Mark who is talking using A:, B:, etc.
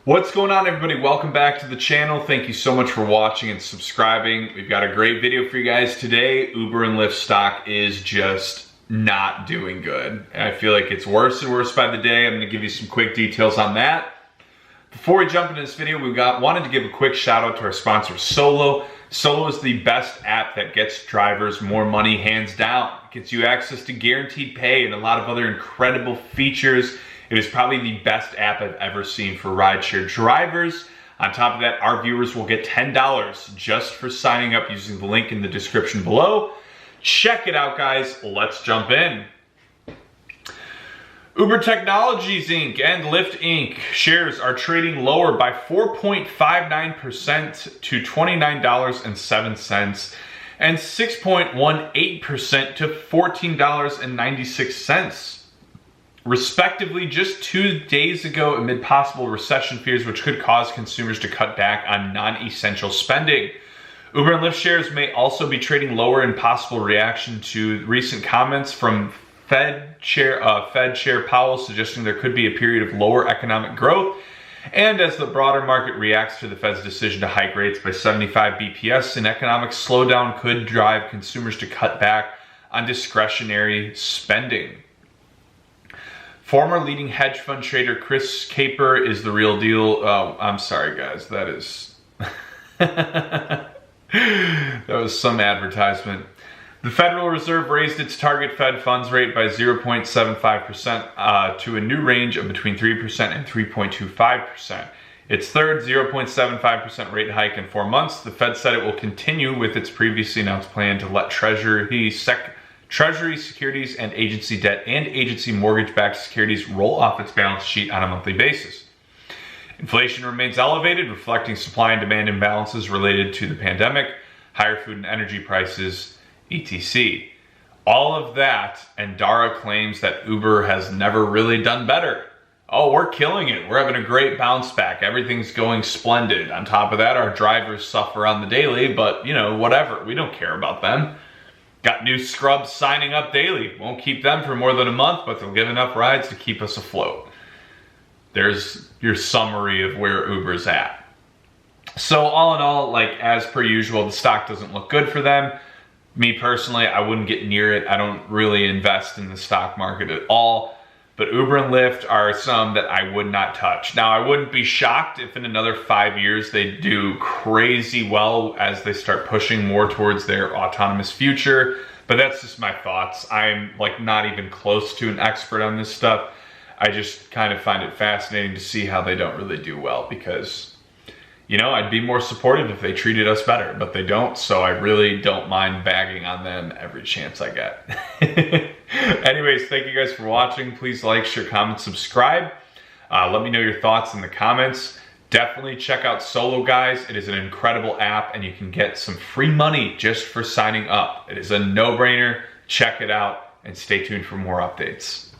A: What's going on, everybody? Welcome back to the channel. Thank you so much for watching and subscribing. We've got a great video for you guys today. Uber and Lyft stock is just not doing good. I feel like it's worse and worse by the day. I'm gonna give you some quick details on that. Before we jump into this video, wanted to give a quick shout out to our sponsor, Solo. Solo is the best app that gets drivers more money, hands down. It gets you access to guaranteed pay and a lot of other incredible features. It is probably the best app I've ever seen for rideshare drivers. On top of that, our viewers will get $10 just for signing up using the link in the description below. Check it out, guys. Let's jump in. Uber Technologies Inc. and Lyft Inc. shares are trading lower by 4.59% to $29.07 and 6.18% to $14.96. Respectively, just 2 days ago, amid possible recession fears which could cause consumers to cut back on non-essential spending. Uber and Lyft shares may also be trading lower in possible reaction to recent comments from Fed Chair Powell suggesting there could be a period of lower economic growth, and as the broader market reacts to the Fed's decision to hike rates by 75 BPS, an economic slowdown could drive consumers to cut back on discretionary spending. Former leading hedge fund trader Chris Caper is the real deal. Oh, I'm sorry, guys. That is... that was some advertisement. The Federal Reserve raised its target Fed funds rate by 0.75% to a new range of between 3% and 3.25%. Its third 0.75% rate hike in 4 months. The Fed said it will continue with its previously announced plan to let Treasury securities and agency debt and agency mortgage-backed securities roll off its balance sheet on a monthly basis. Inflation remains elevated, reflecting supply and demand imbalances related to the pandemic, higher food and energy prices, etc. All of that, and Dara claims that Uber has never really done better. Oh, we're killing it. We're having a great bounce back. Everything's going splendid. On top of that, our drivers suffer on the daily, but, you know, whatever. We don't care about them. Got new scrubs signing up daily. Won't keep them for more than a month, but they'll give enough rides to keep us afloat. There's your summary of where Uber's at. So all in all, like as per usual, the stock doesn't look good for them. Me personally, I wouldn't get near it. I don't really invest in the stock market at all. But Uber and Lyft are some that I would not touch. Now, I wouldn't be shocked if in another 5 years they do crazy well as they start pushing more towards their autonomous future. But that's just my thoughts. I'm like not even close to an expert on this stuff. I just kind of find it fascinating to see how they don't really do well because, you know, I'd be more supportive if they treated us better, but they don't. So I really don't mind bagging on them every chance I get. Anyways, thank you guys for watching. Please like, share, comment, subscribe. Let me know your thoughts in the comments. Definitely check out Solo, guys. It is an incredible app and you can get some free money just for signing up. It is a no-brainer. Check it out and stay tuned for more updates.